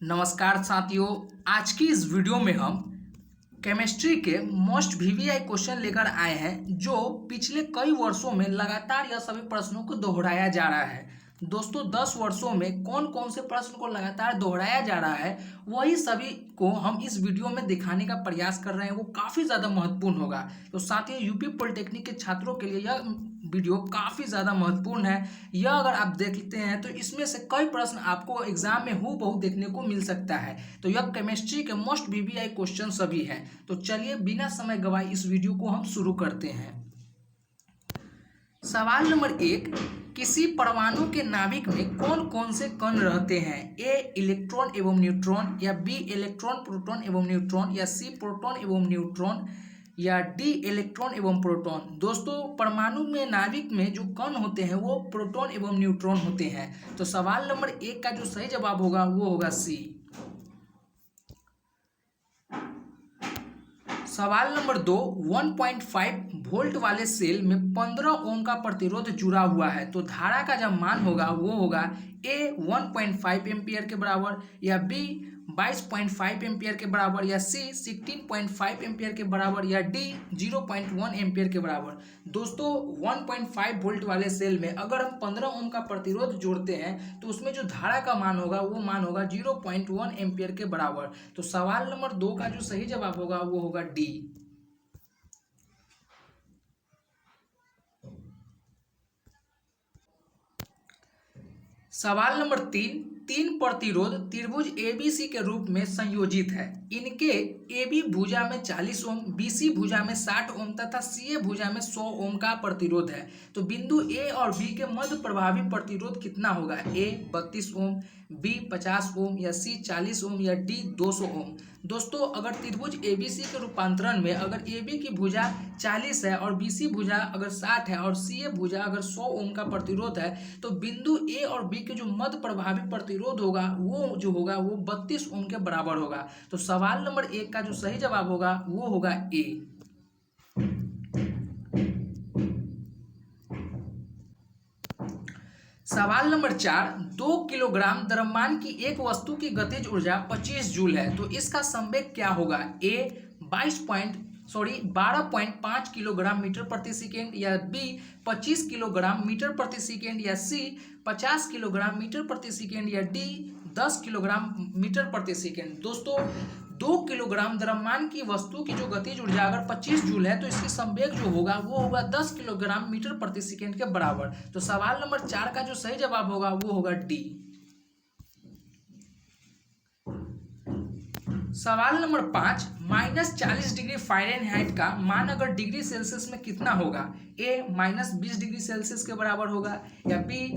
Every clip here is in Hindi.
नमस्कार साथियों। आज की इस वीडियो में हम केमिस्ट्री के मोस्ट वीवीआई क्वेश्चन लेकर आए हैं जो पिछले कई वर्षों में लगातार यह सभी प्रश्नों को दोहराया जा रहा है। दोस्तों 10 वर्षों में कौन कौन से प्रश्न को लगातार दोहराया जा रहा है वही सभी को हम इस वीडियो में दिखाने का प्रयास कर रहे हैं। वो काफ़ी ज़्यादा महत्वपूर्ण होगा। तो साथियों यूपी पॉलिटेक्निक के छात्रों के लिए यह वीडियो काफ़ी ज़्यादा महत्वपूर्ण है। यह अगर आप देखते हैं तो इसमें से कई प्रश्न आपको एग्जाम में हूबहू देखने को मिल सकता है। तो यह केमिस्ट्री के मोस्ट वीवीआई क्वेश्चन सभी हैं। तो चलिए बिना समय गवाए इस वीडियो को हम शुरू करते हैं। सवाल नंबर 1, किसी परमाणु के नाभिक में कौन कौन से कण रहते हैं? ए इलेक्ट्रॉन एवं न्यूट्रॉन, या बी इलेक्ट्रॉन प्रोटॉन एवं न्यूट्रॉन, या सी प्रोटॉन एवं न्यूट्रॉन, या डी इलेक्ट्रॉन एवं प्रोटॉन। दोस्तों परमाणु में नाभिक में जो कण होते हैं वो प्रोटॉन एवं न्यूट्रॉन होते हैं। तो सवाल नंबर 1 का जो सही जवाब होगा वो होगा सी। सवाल नंबर 2, 1.5 वोल्ट वाले सेल में 15 ओम का प्रतिरोध जुड़ा हुआ है। तो धारा का जब मान होगा वो होगा ए 1.5 एम्पियर के बराबर, या बी 22.5 एम्पियर के बराबर, या सी 16.5 एम्पियर के बराबर, या डी 0.1 एम्पियर के बराबर। दोस्तों 1.5 वोल्ट वाले सेल में अगर हम 15 ओम का प्रतिरोध जोड़ते हैं तो उसमें जो धारा का मान होगा वो मान होगा 0.1 एम्पियर के बराबर। तो सवाल नंबर 2 का जो सही जवाब होगा वो होगा डी। सवाल नंबर 3, तीन प्रतिरोध त्रिभुज एबीसी के रूप में संयोजित है। इनके एबी भुजा में 40 ओम, बीसी भुजा में 60 ओम तथा सीए भुजा में 100 ओम का प्रतिरोध है। तो बिंदु ए और बी के मध्य प्रभावी प्रतिरोध कितना होगा? ए 32 ओम, बी 50 ओम, या सी 40 ओम, या डी 200 ओम। दोस्तों अगर त्रिभुज एबीसी के रूपांतरण में अगर एबी की भुजा 40 है और बीसी भुजा अगर 60 है और सीए भुजा अगर 100 ओम का प्रतिरोध है तो बिंदु ए और बी के जो मध्य प्रभावी प्रतिरोध होगा वो जो होगा वो 32 ओम के बराबर होगा। तो सवाल नंबर 1 का जो सही जवाब होगा वो होगा ए। सवाल नंबर 4, 2 किलोग्राम द्रव्यमान की एक वस्तु की गतिज ऊर्जा 25 जूल है। तो इसका संवेग क्या होगा? ए 12.5 किलोग्राम मीटर प्रति सेकेंड, या बी 25 किलोग्राम मीटर प्रति सेकेंड, या सी 50 किलोग्राम मीटर प्रति सेकेंड, या डी 10 किलोग्राम मीटर प्रति सेकेंड। दोस्तों 2 किलोग्राम द्रव्यमान की वस्तु की जो गतिज ऊर्जा अगर 25 जूल है तो इसकी संवेग जो होगा वो होगा 10 किलोग्राम मीटर प्रति सेकेंड के बराबर। तो सवाल नंबर 4 का जो सही जवाब होगा वो होगा डी। सवाल नंबर 5, -40 डिग्री फ़ारेनहाइट का मान अगर डिग्री सेल्सियस में कितना होगा? ए -20 डिग्री सेल्सियस के बराबर होगा, या बी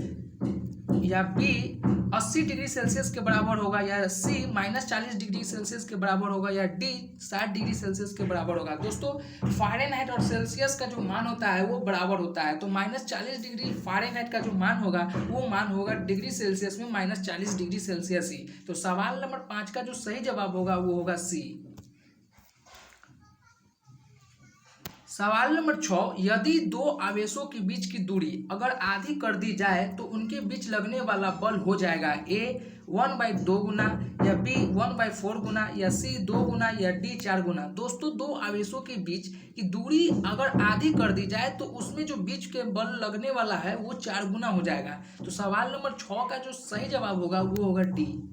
80 डिग्री सेल्सियस के बराबर होगा, या सी -40 डिग्री सेल्सियस के बराबर होगा, या डी 60 डिग्री सेल्सियस के बराबर होगा। दोस्तों फ़ारेनहाइट और सेल्सियस का जो मान होता है वो बराबर होता है। तो -40 डिग्री फ़ारेनहाइट का जो मान होगा वो मान होगा डिग्री सेल्सियस में -40 डिग्री सेल्सियस ही। तो सवाल नंबर 5 का जो सही जवाब होगा वो होगा सी। सवाल नंबर 6, यदि दो आवेशों के बीच की दूरी अगर आधी कर दी जाए तो उनके बीच लगने वाला बल हो जाएगा ए 1/2 गुना, या बी 1/4 गुना, या सी 2 गुना, या डी 4 गुना। दोस्तों दो आवेशों के बीच की दूरी अगर आधी कर दी जाए तो उसमें जो बीच के बल लगने वाला है वो 4 गुना हो जाएगा। तो सवाल नंबर 6 का जो सही जवाब होगा वो होगा डी।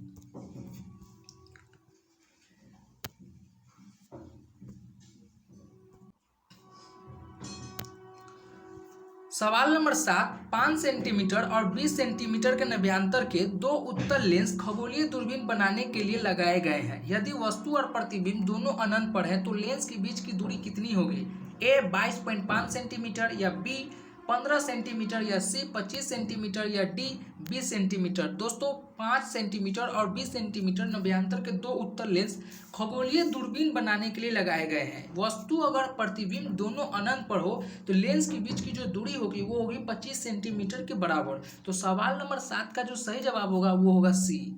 सवाल नंबर 7, 5 सेंटीमीटर और 20 सेंटीमीटर के नभ्यांतर के दो उत्तल लेंस खगोलीय दूरबीन बनाने के लिए लगाए गए हैं। यदि वस्तु और प्रतिबिंब दोनों अनंत पर हैं तो लेंस के बीच की दूरी कितनी होगी? ए 22.5 सेंटीमीटर, या बी 15 सेंटीमीटर, या सी 25 सेंटीमीटर, या डी 20 सेंटीमीटर। दोस्तों 5 सेंटीमीटर और 20 सेंटीमीटर नभ्यांतर के दो उत्तल लेंस खगोलीय दूरबीन बनाने के लिए लगाए गए हैं। वस्तु अगर प्रतिबिंब दोनों अनंत पर हो तो लेंस के बीच की जो दूरी होगी वो होगी 25 सेंटीमीटर के बराबर। तो सवाल नंबर 7 का जो सही जवाब होगा वो होगा सी।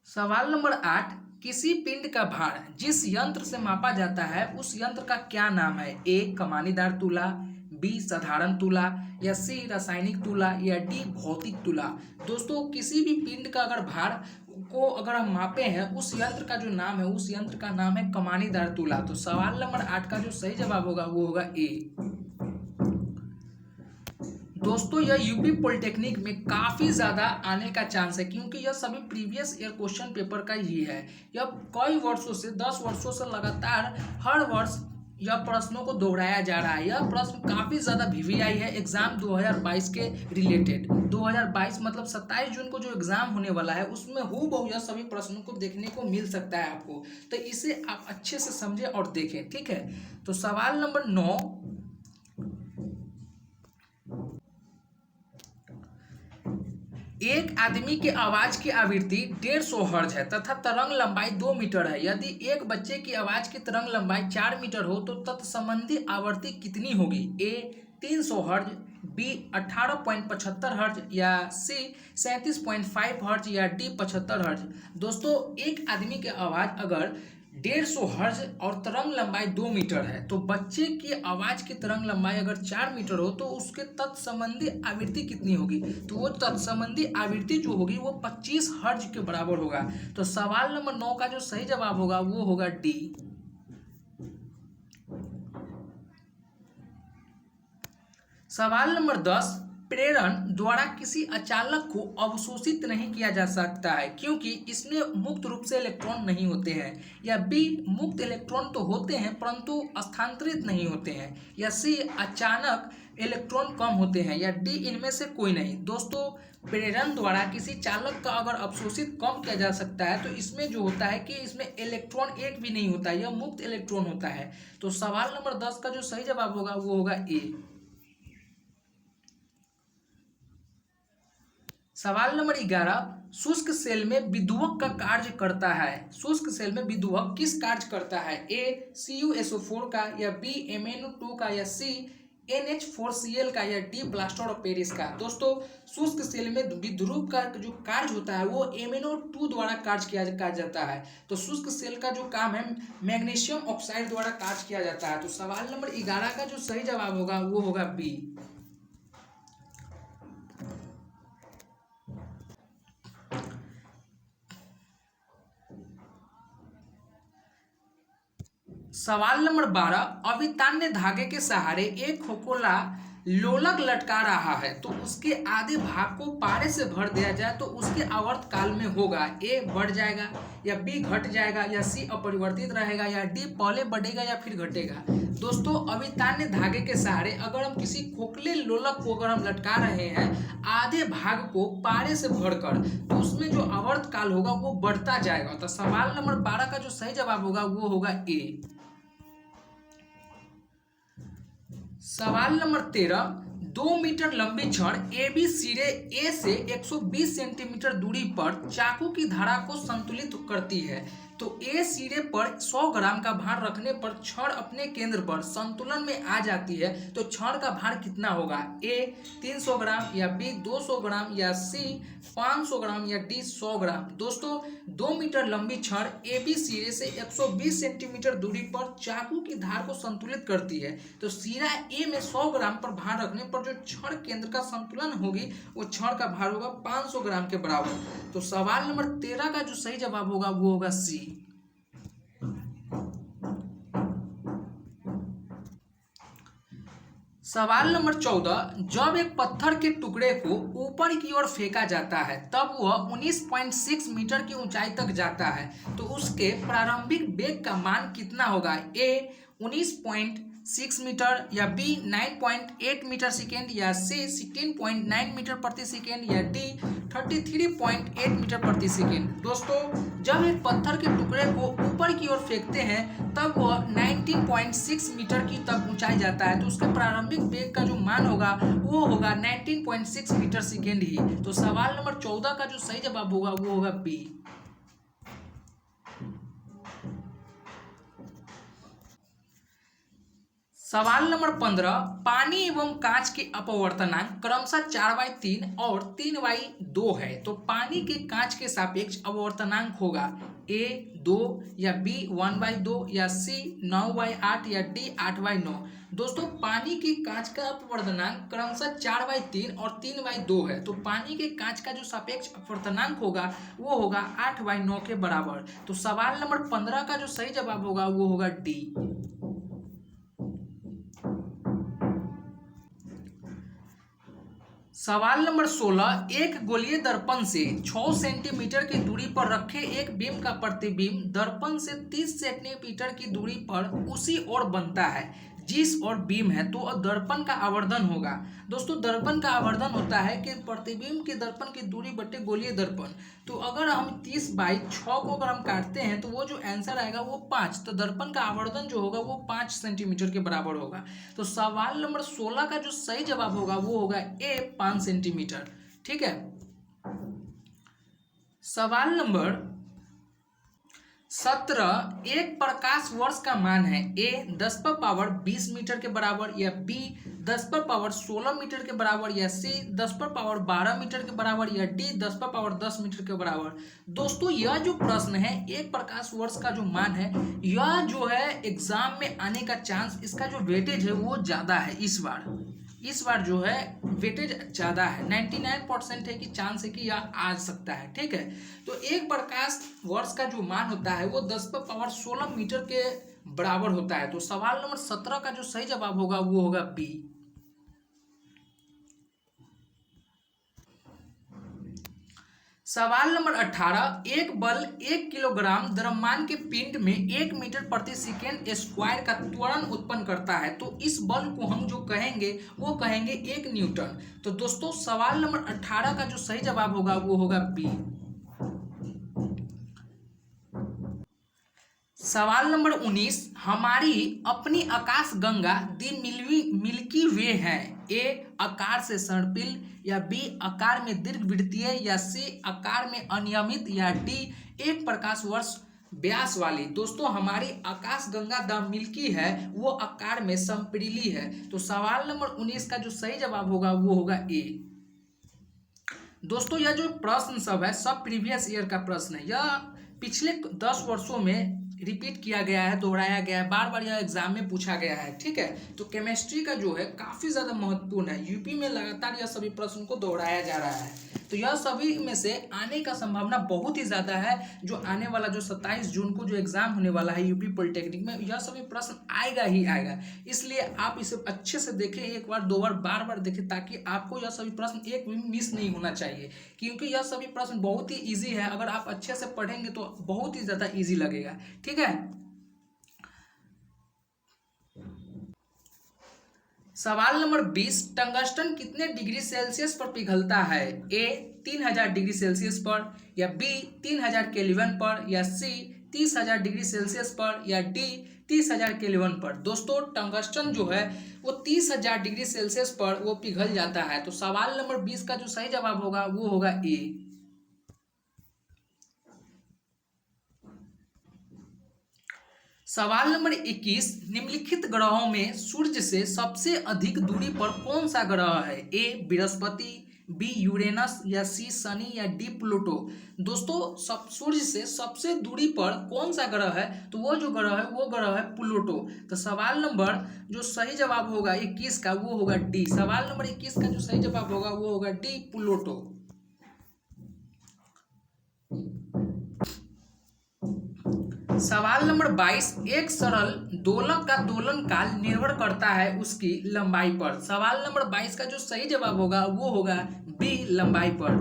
सवाल नंबर 8, किसी पिंड का भार जिस यंत्र से मापा जाता है उस यंत्र का क्या नाम है? ए कमानीदार तुला, बी साधारण तुला, या सी रासायनिक तुला, या डी भौतिक तुला। दोस्तों किसी भी पिंड का अगर भार को अगर हम मापे हैं, उस यंत्र का जो नाम है, उस यंत्र का नाम है कमानीदार तुला। तो सवाल नंबर 8 का जो सही जवाब होगा वो होगा ए। दोस्तों यह यूपी पॉलिटेक्निक में काफ़ी ज़्यादा आने का चांस है, क्योंकि यह सभी प्रीवियस ईयर क्वेश्चन पेपर का ही है। यह कई वर्षों से 10 वर्षों से लगातार हर वर्ष यह प्रश्नों को दोहराया जा रहा है। यह प्रश्न काफ़ी ज़्यादा वीवीआई है एग्जाम 2022 के रिलेटेड। 2022 मतलब 27 जून को जो एग्जाम होने वाला है, उसमें हूबहू यह सभी प्रश्नों को देखने को मिल सकता है आपको। तो इसे आप अच्छे से समझें और देखें, ठीक है। तो सवाल नंबर 9, एक आदमी के आवाज की आवृत्ति 150 हर्ट्ज है तथा तरंग लंबाई 2 मीटर है। यदि एक बच्चे की आवाज की तरंग लंबाई 4 मीटर हो तो तत्संबंधी आवृत्ति कितनी होगी? ए 300 हर्ट्ज, बी 18.75 हर्ट्ज, या सी 37.5 हर्ट्ज, या डी 75 हर्ट्ज। दोस्तों एक आदमी की आवाज अगर 150 हर्ट्ज और तरंग लंबाई 2 मीटर है, तो बच्चे की आवाज की तरंग लंबाई अगर 4 मीटर हो तो उसके तत्संबंधी आवृत्ति कितनी होगी? तो वो तत्संबंधी आवृत्ति जो होगी वो 25 हर्ट्ज के बराबर होगा। तो सवाल नंबर 9 का जो सही जवाब होगा वो होगा डी। सवाल नंबर 10, प्रेरण द्वारा किसी अचालक को अवशोषित नहीं किया जा सकता है क्योंकि इसमें मुक्त रूप से इलेक्ट्रॉन नहीं होते हैं, या बी मुक्त इलेक्ट्रॉन तो होते हैं परंतु स्थानांतरित नहीं होते हैं, या सी अचानक इलेक्ट्रॉन कम होते हैं, या डी इनमें से कोई नहीं। दोस्तों प्रेरण द्वारा किसी चालक का अगर अवशोषित कम किया जा सकता है तो इसमें जो होता है कि इसमें इलेक्ट्रॉन एक भी नहीं होता है, यह मुक्त इलेक्ट्रॉन होता है। तो सवाल नंबर 10 का जो सही जवाब होगा वो होगा ए। सवाल नंबर 11, शुष्क सेल में विदुवक का कार्य करता है। शुष्क सेल में विदुवक किस कार्य करता है? ए CuSO4 का, या बी MnO2 का, या सी NH4Cl का, या डी प्लास्टर ऑफ पेरिस का। दोस्तों शुष्क सेल में विद्युत का जो कार्य होता है वो MnO2 द्वारा कार्य किया जाता है। तो शुष्क सेल का जो काम है मैग्नीशियम ऑक्साइड द्वारा कार्य किया जाता है। तो सवाल नंबर 11 का जो सही जवाब होगा वो होगा बी। सवाल नंबर 12, अभितान्य धागे के सहारे एक खोखला लोलक लटका रहा है तो उसके आधे भाग को पारे से भर दिया जाए तो उसके आवर्त काल में होगा? ए बढ़ जाएगा, या बी घट जाएगा, या सी अपरिवर्तित रहेगा, या डी पहले बढ़ेगा या फिर घटेगा। दोस्तों अभितान्य धागे के सहारे अगर हम किसी खोखले लोलक को अगर हम लटका रहे हैं आधे भाग को पारे से भरकर, तो उसमें जो आवर्त काल होगा वो बढ़ता जाएगा। तो सवाल नंबर 12 का जो सही जवाब होगा वो होगा ए। सवाल नंबर 13, 2 मीटर लंबी छड़ AB सिरे A से 120 सेंटीमीटर दूरी पर चाकू की धारा को संतुलित करती है। तो A सिरे पर 100 ग्राम का भार रखने पर छड़ अपने केंद्र पर संतुलन में आ जाती है, तो छड़ का भार कितना होगा? A 300 ग्राम, या B 200 ग्राम, या C 500 ग्राम, या D 100 ग्राम। दोस्तों 2 मीटर लंबी छड़ AB सिरे से 120 सेंटीमीटर दूरी पर चाकू की धार को संतुलित करती है। तो सिरा A में 100 ग्राम पर भार रखने पर जो छड़ केंद्र का संतुलन होगी वो छड़ का भार होगा 500 ग्राम के बराबर। तो सवाल नंबर 13 का जो सही जवाब होगा वो होगा सी। सवाल नंबर 14, जब एक पत्थर के टुकड़े को ऊपर की ओर फेंका जाता है तब वह 19.6 मीटर की ऊंचाई तक जाता है, तो उसके प्रारंभिक वेग का मान कितना होगा? ए 19.6 मीटर, या बी 9.8 मीटर सेकेंड, या सी 16.9 मीटर प्रति सेकेंड, या डी 33.8 मीटर प्रति सेकेंड। दोस्तों जब एक पत्थर के टुकड़े को ऊपर की ओर फेंकते हैं तब वह 19.6 मीटर की तक ऊंचाई जाता है, तो उसके प्रारंभिक वेग का जो मान होगा वो होगा 19.6 मीटर सेकेंड ही। तो सवाल नंबर 14 का जो सही जवाब होगा वो होगा बी। सवाल नंबर 15, पानी एवं कांच के अपवर्तनांक क्रमशः 4/3 और 3/2 है। तो पानी के कांच के सापेक्ष अपवर्तनांक होगा A 2 या B 1/2 या C 9/8 या D 8/9। दोस्तों पानी के कांच का अपवर्तनांक क्रमशः 4/3 और 3/2 है। तो पानी के कांच का जो सापेक्ष अपवर्तनांक होगा वो होगा 8/9 के बराबर। तो सवाल नंबर 15 का जो सही जवाब होगा वो होगा D। सवाल नंबर 16, एक गोलीय दर्पण से 6 सेंटीमीटर की दूरी पर रखे एक बीम का प्रतिबिंब दर्पण से 30 सेंटीमीटर की दूरी पर उसी ओर बनता है जिस ओर बीम है, तो दर्पण का आवर्धन होगा। दोस्तों दर्पण का आवर्धन होता है कि प्रतिबिंब के दर्पण की दूरी बटे गोलीय दर्पण। तो अगर हम 30/6 को अगर हम काटते हैं तो वो जो आंसर आएगा वो 5। तो दर्पण का आवर्धन जो होगा वो 5 सेंटीमीटर के बराबर होगा। तो सवाल नंबर 16 का जो सही जवाब होगा वो होगा ए 5 सेंटीमीटर। ठीक है। सवाल नंबर 17, एक प्रकाश वर्ष का मान है A 10⁻20 मीटर के बराबर या B 10⁻16 मीटर के बराबर या C 10⁻12 मीटर के बराबर या D 10⁻10 मीटर के बराबर। दोस्तों यह जो प्रश्न है एक प्रकाश वर्ष का जो मान है, यह जो है एग्जाम में आने का चांस, इसका जो वेटेज है वो ज़्यादा है। इस बार जो है वेटेज ज़्यादा है, 99% है कि चांस है कि यह आ सकता है। ठीक है। तो एक प्रकाश वर्ष का जो मान होता है वो 10⁻16 मीटर के बराबर होता है। तो सवाल नंबर 17 का जो सही जवाब होगा वो होगा बी। सवाल नंबर 18, एक बल 1 किलोग्राम द्रव्यमान के पिंड में 1 मीटर प्रति सेकेंड स्क्वायर का त्वरण उत्पन्न करता है। तो इस बल को हम जो कहेंगे वो कहेंगे 1 न्यूटन। तो दोस्तों सवाल नंबर 18 का जो सही जवाब होगा वो होगा बी। सवाल नंबर 19, हमारी अपनी आकाश गंगा दी मिल्की वे है। ए आकार से सर्पिल या बी आकार में दीर्घवृत्तीय या सी आकार में अनियमित या डी एक प्रकाश वर्ष व्यास वाली। दोस्तों हमारी आकाश गंगा द मिल्की है वो आकार में समपरिली है। तो सवाल नंबर 19 का जो सही जवाब होगा वो होगा ए। दोस्तों यह जो प्रश्न सब है सब प्रीवियस ईयर का प्रश्न है। यह पिछले 10 वर्षों में रिपीट किया गया है, दोहराया गया है, बार बार यह एग्जाम में पूछा गया है। ठीक है। तो केमिस्ट्री का जो है काफ़ी ज़्यादा महत्वपूर्ण है। यूपी में लगातार यह सभी प्रश्न को दोहराया जा रहा है। तो यह सभी में से आने का संभावना बहुत ही ज़्यादा है। जो आने वाला जो 27 जून को जो एग्ज़ाम होने वाला है यूपी पॉलिटेक्निक में, यह सभी प्रश्न आएगा ही आएगा। इसलिए आप इसे अच्छे से देखें, एक बार दो बार बार बार देखें, ताकि आपको यह सभी प्रश्न एक भी मिस नहीं होना चाहिए। क्योंकि यह सभी प्रश्न बहुत ही ईजी है। अगर आप अच्छे से पढ़ेंगे तो बहुत ही ज़्यादा ईजी लगेगा। ठीक है। सवाल नंबर 20, टंगस्टन कितने डिग्री सेल्सियस पर पिघलता है। ए 3000 डिग्री सेल्सियस पर या बी 3000 केल्विन पर या सी 30,000 डिग्री सेल्सियस पर या डी 30,000 केल्विन पर। दोस्तों टंगस्टन जो है वो 30,000 डिग्री सेल्सियस पर वो पिघल जाता है। तो सवाल नंबर 20 का जो सही जवाब होगा वो होगा ए। सवाल नंबर 21, निम्नलिखित ग्रहों में सूर्य से सबसे अधिक दूरी पर कौन सा ग्रह है। ए बृहस्पति, बी यूरेनस या सी शनि या डी प्लूटो। दोस्तों सूर्य से सबसे दूरी पर कौन सा ग्रह है, तो वो जो ग्रह है वो ग्रह है प्लूटो। तो सवाल नंबर जो सही जवाब होगा 21 का वो होगा डी। सवाल नंबर 21 का जो सही जवाब होगा वो होगा डी प्लूटो। सवाल नंबर 22, एक सरल दोलक का दोलन काल निर्भर करता है उसकी लंबाई पर। सवाल नंबर 22 का जो सही जवाब होगा वो होगा बी लंबाई पर।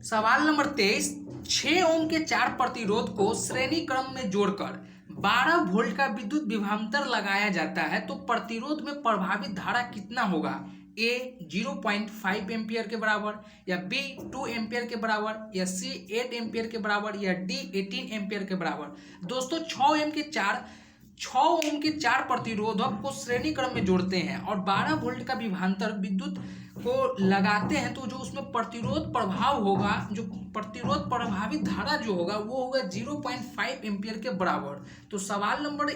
सवाल नंबर 23, 6 ओम के 4 प्रतिरोध को श्रेणी क्रम में जोड़कर 12 वोल्ट का विद्युत विभवांतर लगाया जाता है तो प्रतिरोध में प्रभावित धारा कितना होगा। ए 0.5 एम्पियर के बराबर या बी 2 एम्पियर के बराबर या सी 8 एम्पियर के बराबर या डी 18 एम्पियर के बराबर। दोस्तों 6 ओम के 4 6 ओम के 4 प्रतिरोधक को श्रेणी क्रम में जोड़ते हैं और 12 वोल्ट का विभवांतर विद्युत को लगाते हैं, तो जो उसमें प्रतिरोध प्रभाव होगा, जो प्रतिरोध प्रभावित धारा जो होगा वो होगा 0.5 एम्पियर के बराबर। तो सवाल नंबर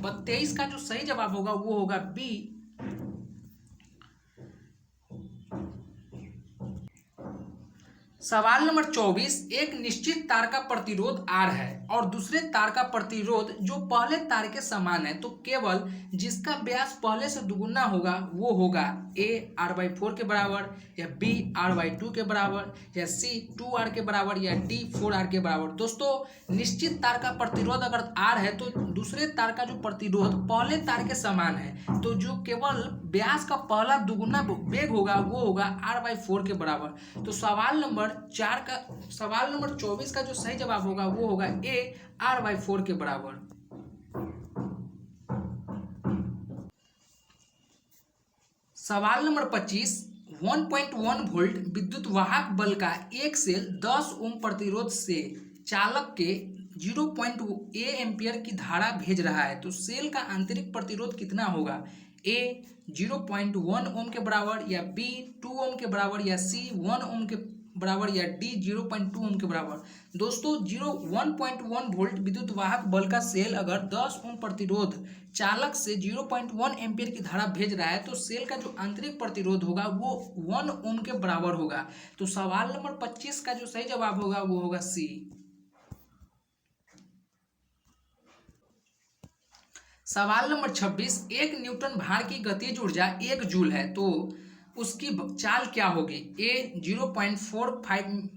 23 का जो सही जवाब होगा वो होगा बी। सवाल नंबर 24, एक निश्चित तार का प्रतिरोध R है और दूसरे तार का प्रतिरोध जो पहले तार के समान है, तो केवल जिसका व्यास पहले से दुगुना होगा वो होगा A R/4 के बराबर, या B R/2 के बराबर, या C 2R के बराबर, या D 4R के बराबर। दोस्तों निश्चित तार का प्रतिरोध अगर R है तो दूसरे तार का जो प्रतिरोध पहले तार के समान है, तो जो केवल व्यास का पहला दुगुना वेग होगा वो होगा R/4 के बराबर। तो सवाल नंबर 24 का जो सही जवाब होगा वो होगा A R/4 के बराबर। सवाल नंबर 25, 1.1 वोल्ट विद्युत वाहक बल का एक सेल 10 ओम प्रतिरोध से चालक के 0.A एम्पियर की धारा भेज रहा है, तो सेल का आंतरिक प्रतिरोध कितना होगा? A 0.1 ओम के बराबर, या B 2 ओम के बराबर, या C 1 ओम के बराबर, या D 0.2 ओम के बराबर। दोस्तों 1.1 वोल्ट विद्युत वाहक बल का सेल अगर 10 ओम प्रतिरोध चालक से 0.1 एम्पियर की धारा भेज रहा है, तो सेल का जो आंतरिक प्रतिरोध होगा वो 1 ओम के बराबर होगा। तो सवाल नंबर 25 का जो सही जवाब होगा वो होगा C। सवाल नंबर 26, एक न्यूटन भार की गतिज ऊर्जा 1 जूल है, तो उसकी चाल क्या होगी? A 0.45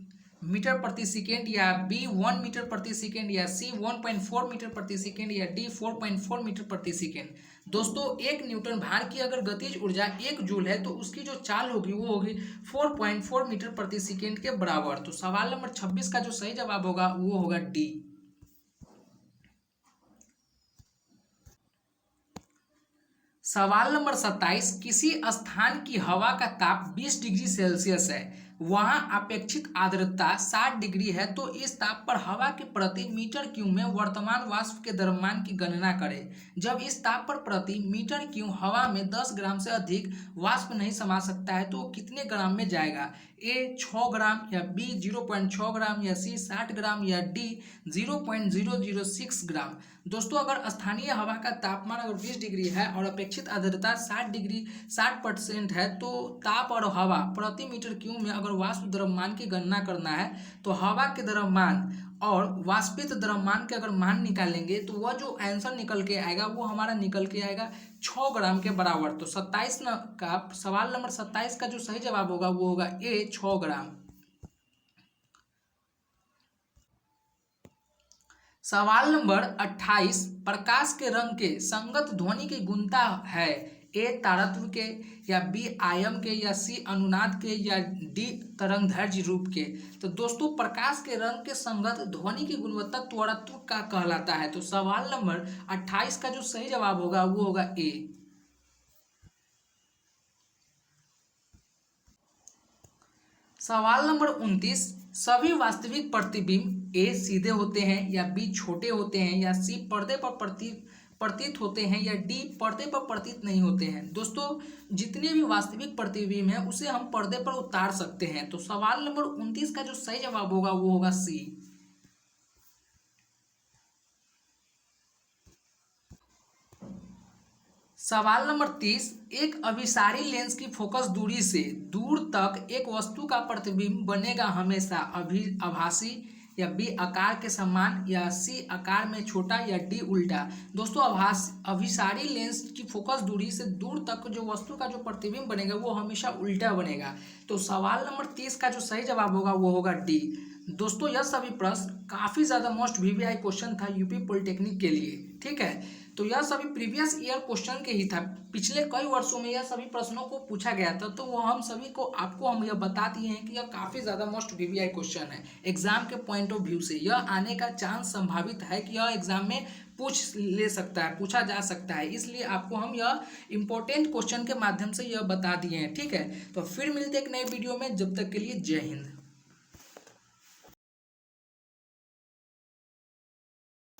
मीटर प्रति सेकेंड, या B 1 मीटर प्रति सेकेंड, या C 1.4 मीटर प्रति सेकेंड, या D 4.4 मीटर प्रति सेकेंड। दोस्तों एक न्यूटन भार की अगर गतिज ऊर्जा 1 जूल है तो उसकी जो चाल होगी वो होगी 4.4 मीटर प्रति सेकेंड के बराबर। तो सवाल नंबर 26 का जो सही जवाब होगा वो होगा D। सवाल नंबर 27, किसी स्थान की हवा का ताप 20 डिग्री सेल्सियस है, वहां अपेक्षित आर्द्रता 60 डिग्री है, तो इस ताप पर हवा के प्रति मीटर क्यूब में वर्तमान वाष्प के द्रव्यमान की गणना करें। जब इस ताप पर प्रति मीटर क्यूब हवा में 10 ग्राम से अधिक वाष्प नहीं समा सकता है, तो वो कितने ग्राम में जाएगा? A 6 ग्राम, या B 0.6 ग्राम, या C 60 ग्राम, या D 0.006 ग्राम। दोस्तों अगर स्थानीय हवा का तापमान अगर 20 डिग्री है और अपेक्षित आर्द्रता 60% है, तो ताप और हवा प्रति मीटर क्यूब में अगर वाष्प द्रव्यमान की गणना करना है, तो हवा के द्रव्यमान और वाष्पित द्रव्यमान के अगर मान निकालेंगे तो वह जो आंसर निकल के आएगा वो हमारा निकल के आएगा 6 ग्राम के बराबर। तो 27 का सवाल नंबर 27 का जो सही जवाब होगा वो होगा A 6 ग्राम। सवाल नंबर 28, प्रकाश के रंग के संगत ध्वनि की गुणता है A तारतम्य के, या B आयाम के, या C अनुनाद के, या D तरंगदैर्घ्य रूप के। तो दोस्तों प्रकाश के रंग के संगत ध्वनि की गुणवत्ता त्वरत्व का कहलाता है। तो सवाल नंबर 28 का जो सही जवाब होगा वो होगा A। सवाल नंबर 29, सभी वास्तविक प्रतिबिंब A सीधे होते हैं, या B छोटे होते हैं, या C पर्दे पर प्रतीत होते हैं, या D पर्दे पर प्रतीत नहीं होते हैं। दोस्तों जितने भी वास्तविक प्रतिबिंब हैं उसे हम पर्दे पर उतार सकते हैं। तो सवाल नंबर 29 का जो सही जवाब होगा वो होगा C। सवाल नंबर 30, एक अभिसारी लेंस की फोकस दूरी से दूर तक एक वस्तु का प्रतिबिंब बनेगा हमेशा आभासी, या B आकार के समान, या C आकार में छोटा, या D उल्टा। दोस्तों अभिसारी लेंस की फोकस दूरी से दूर तक जो वस्तु का जो प्रतिबिंब बनेगा वो हमेशा उल्टा बनेगा। तो सवाल नंबर 30 का जो सही जवाब होगा वो होगा D। दोस्तों यह सभी प्रश्न काफ़ी ज़्यादा मोस्ट VVI क्वेश्चन था यूपी पॉलिटेक्निक के लिए, ठीक है। तो यह सभी प्रीवियस ईयर क्वेश्चन के ही था, पिछले कई वर्षों में यह सभी प्रश्नों को पूछा गया था, तो वो हम सभी को आपको हम यह बता दिए हैं कि यह काफ़ी ज़्यादा मोस्ट VVI क्वेश्चन है। एग्जाम के पॉइंट ऑफ व्यू से यह आने का चांस संभावित है कि यह एग्जाम में पूछा जा सकता है, इसलिए आपको हम यह इंपॉर्टेंट क्वेश्चन के माध्यम से यह बता दिए हैं, ठीक है। तो फिर मिलते एक नए वीडियो में, जब तक के लिए जय हिंद।